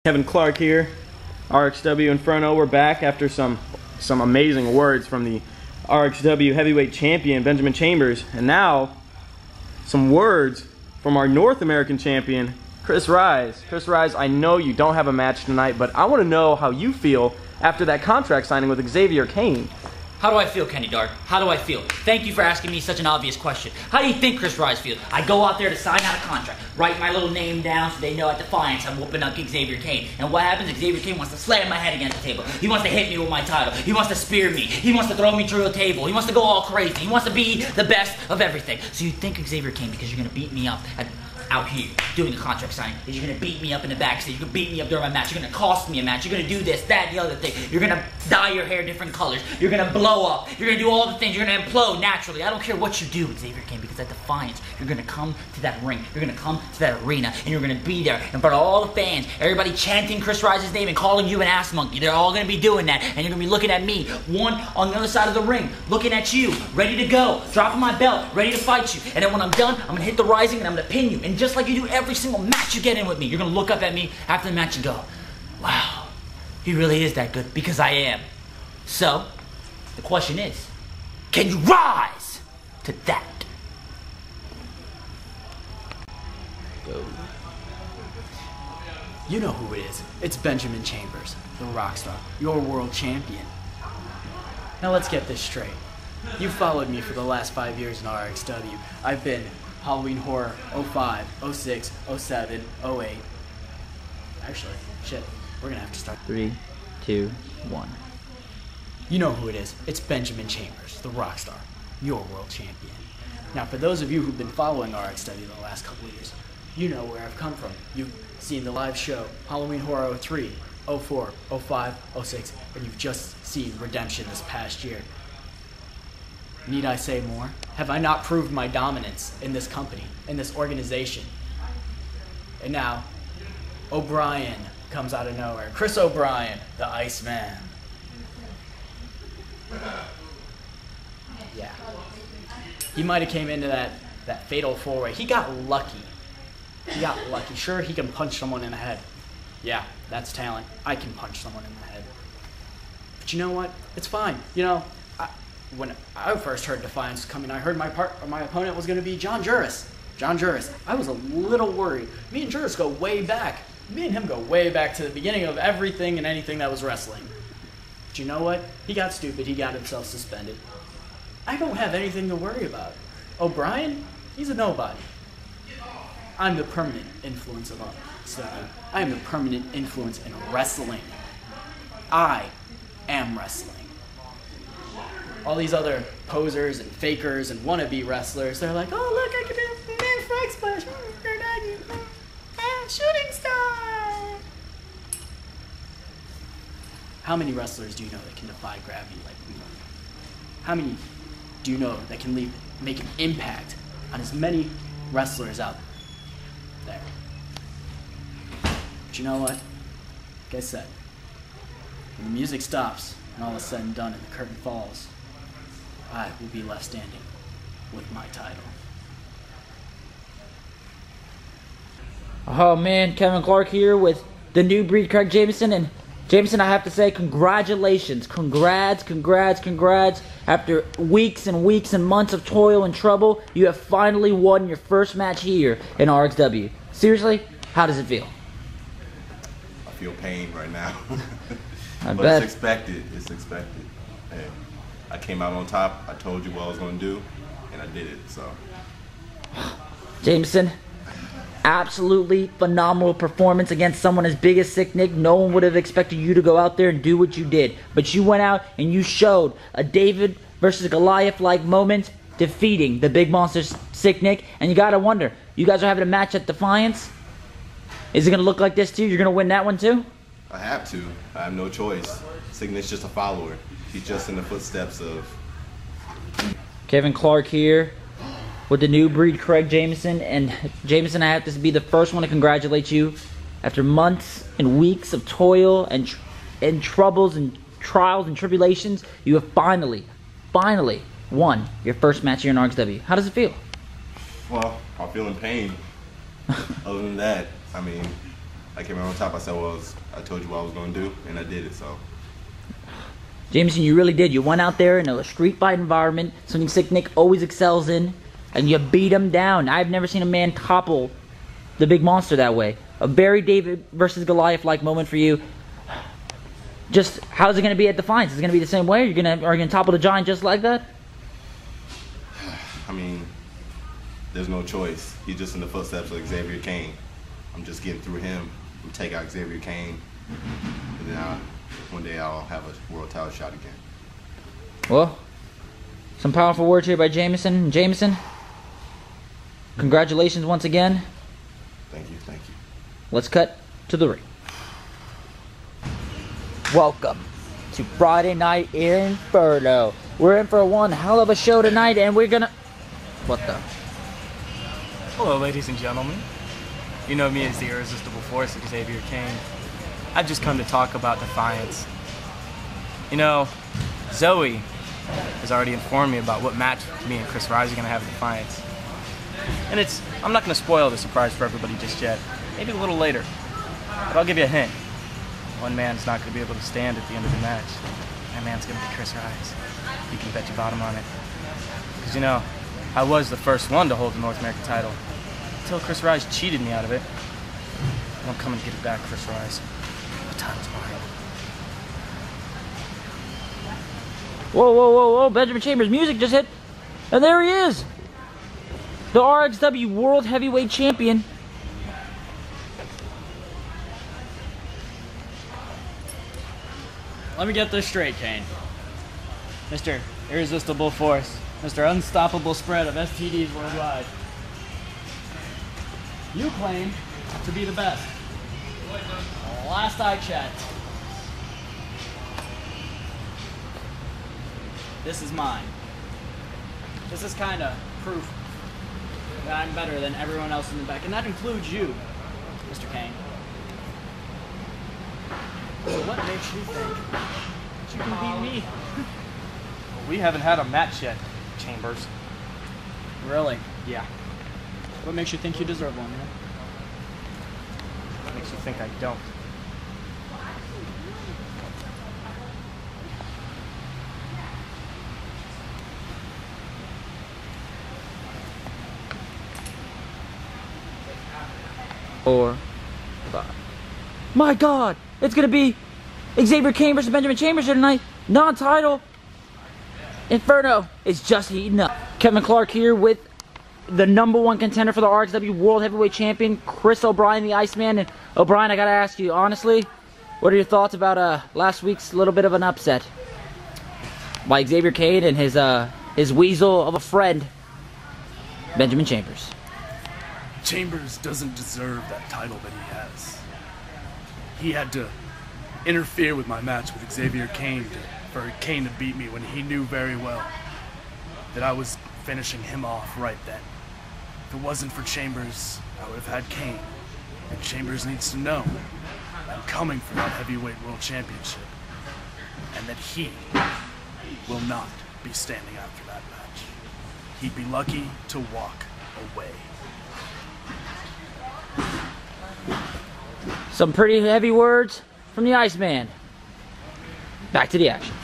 Kevin Clark here, RXW Inferno. We're back after some amazing words from the RXW heavyweight champion, Benjamin Chambers. And now, some words from our North American champion, Chris Rise. Chris Rise, I know you don't have a match tonight, but I want to know how you feel after that contract signing with Xavier Kane. How do I feel, Kenny Dart? How do I feel? Thank you for asking me such an obvious question. How do you think Chris Rise feels? I go out there to sign out a contract, write my little name down so they know at Defiance I'm whooping up Xavier Kane. And what happens? Xavier Kane wants to slam my head against the table. He wants to hit me with my title. He wants to spear me. He wants to throw me through a table. He wants to go all crazy. He wants to be the best of everything. So you think Xavier Kane, because you're going to beat me up out here doing a contract signing, is you're going to beat me up in the backstage, you're going to beat me up during my match, you're going to cost me a match, you're going to do this, that, and the other thing, you're going to dye your hair different colors, you're going to blow up, you're going to do all the things, you're going to implode naturally. I don't care what you do, Xavier Kane, because at Defiance, you're going to come to that ring, you're going to come to that arena, and you're going to be there in front of all the fans, everybody chanting Chris Rise's name and calling you an ass monkey. They're all going to be doing that, and you're going to be looking at me, one on the other side of the ring, looking at you, ready to go, dropping my belt, ready to fight you, and then when I'm done, I'm going to hit the rising and I'm going to pin you, and just like you do every single match you get in with me, you're going to look up at me after the match and go, wow, he really is that good, because I am. So, the question is, can you rise to that? Go. You know who it is. It's Benjamin Chambers, the Rockstar, your world champion. Now let's get this straight. You followed me for the last 5 years in RXW. I've been Halloween Horror 05, 06, 07, 08. Actually, shit, we're gonna have to start. 3, 2, 1. You know who it is. It's Benjamin Chambers, the Rockstar, your world champion. Now, for those of you who've been following RXW the last couple of years, you know where I've come from. You've seen the live show, Halloween Horror 03, 04, 05, 06, and you've just seen Redemption this past year. Need I say more? Have I not proved my dominance in this company, in this organization? And now, O'Brien comes out of nowhere. Chris O'Brien, the Iceman. Yeah. He might have came into that fatal four-way. He got lucky. He got lucky. Sure, he can punch someone in the head. Yeah, that's talent. I can punch someone in the head. But you know what? It's fine. You know, when I first heard Defiance was coming, I heard my opponent was going to be John Juris. John Juris. I was a little worried. Me and Juris go way back. Me and him go way back to the beginning of everything and anything that was wrestling. But you know what? He got stupid. He got himself suspended. I don't have anything to worry about. O'Brien? He's a nobody. I'm the permanent influence of wrestling. I am the permanent influence in wrestling. I am wrestling. All these other posers and fakers and wannabe wrestlers, they're like, oh, look, I can do a man frog splash. Shooting star. How many wrestlers do you know that can defy gravity like we? How many do you know that can make an impact on as many wrestlers out there? But you know what? Like I said, when the music stops and all is said and done and the curtain falls, I will be left standing with my title. Oh man, Kevin Clark here with the new breed, Craig Jameson. And Jameson, I have to say congratulations. Congrats. After weeks and weeks and months of toil and trouble, you have finally won your first match here in RXW. Seriously, how does it feel? I feel pain right now. I but bet. It's expected. It's expected. Hey, I came out on top. I told you what I was going to do, and I did it. So, Jameson, absolutely phenomenal performance against someone as big as Sick Nick. No one would have expected you to go out there and do what you did. But you went out and you showed a David versus Goliath-like moment, defeating the big monster Sick Nick. And you got to wonder, you guys are having a match at Defiance? Is it going to look like this too? You're going to win that one too? I have to. I have no choice. Sick Nick's just a follower. He's just in the footsteps of... Kevin Clark here with the new breed, Craig Jameson. And Jameson, I have to be the first one to congratulate you. After months and weeks of toil and troubles and trials and tribulations, you have finally won your first match here in RXW. How does it feel? Well, I'm feeling pain. Other than that, I mean, I came out on top. I said, well, I told you what I was going to do, and I did it, so. Jameson, you really did. You went out there in a street fight environment, something Sick Nick always excels in, and you beat him down. I've never seen a man topple the big monster that way. A very David versus Goliath-like moment for you. Just, how's it going to be at Defiance? Is it going to be the same way? Are you going to topple the Giant just like that? I mean, there's no choice. He's just in the footsteps of Xavier Kane. I'm just getting through him. I'm take out Xavier Kane, and then one day I'll have a world title shot again. Well, some powerful words here by Jameson. Jameson, congratulations once again. Thank you, thank you. Let's cut to the ring. Welcome to Friday Night Inferno. We're in for one hell of a show tonight, and we're gonna... What the... Hello, ladies and gentlemen. You know me as the irresistible force of Xavier Kane. I've just come to talk about Defiance. You know, Zoe has already informed me about what match me and Chris Rise are going to have at Defiance. And I'm not going to spoil the surprise for everybody just yet. Maybe a little later. But I'll give you a hint. One man's not going to be able to stand at the end of the match. That man's going to be Chris Rise. You can bet your bottom on it. Because, you know, I was the first one to hold the North American title. Until Chris Rise cheated me out of it. And I'm coming to get it back, Chris Rise. The time's mine. Whoa, whoa, whoa, whoa. Benjamin Chambers' music just hit. And there he is. The RXW World Heavyweight Champion. Let me get this straight, Kane. Mr. Irresistible Force. Mr. Unstoppable Spread of STDs worldwide. You claim to be the best. Last I checked. This is mine. This is kind of proof that I'm better than everyone else in the back. And that includes you, Mr. Kane. So what makes you think that you can beat me? We haven't had a match yet, Chambers. Really? Yeah. What makes you think you deserve one, man? What makes you think I don't? Or 5. My God! It's gonna be Xavier Kane versus Benjamin Chambers here tonight. Non-title. Inferno is just heating up. Kevin Clark here with the #1 contender for the RXW World Heavyweight Champion, Chris O'Brien, the Iceman. And O'Brien, I gotta ask you honestly, what are your thoughts about last week's little bit of an upset by Xavier Kane and his weasel of a friend, Benjamin Chambers? Chambers doesn't deserve that title that he has. He had to interfere with my match with Xavier Kane for Kane to beat me when he knew very well that I was finishing him off right then. If it wasn't for Chambers, I would have had Kane. And Chambers needs to know I'm coming for that heavyweight world championship. And that he will not be standing after that match. He'd be lucky to walk away. Some pretty heavy words from the Iceman. Back to the action.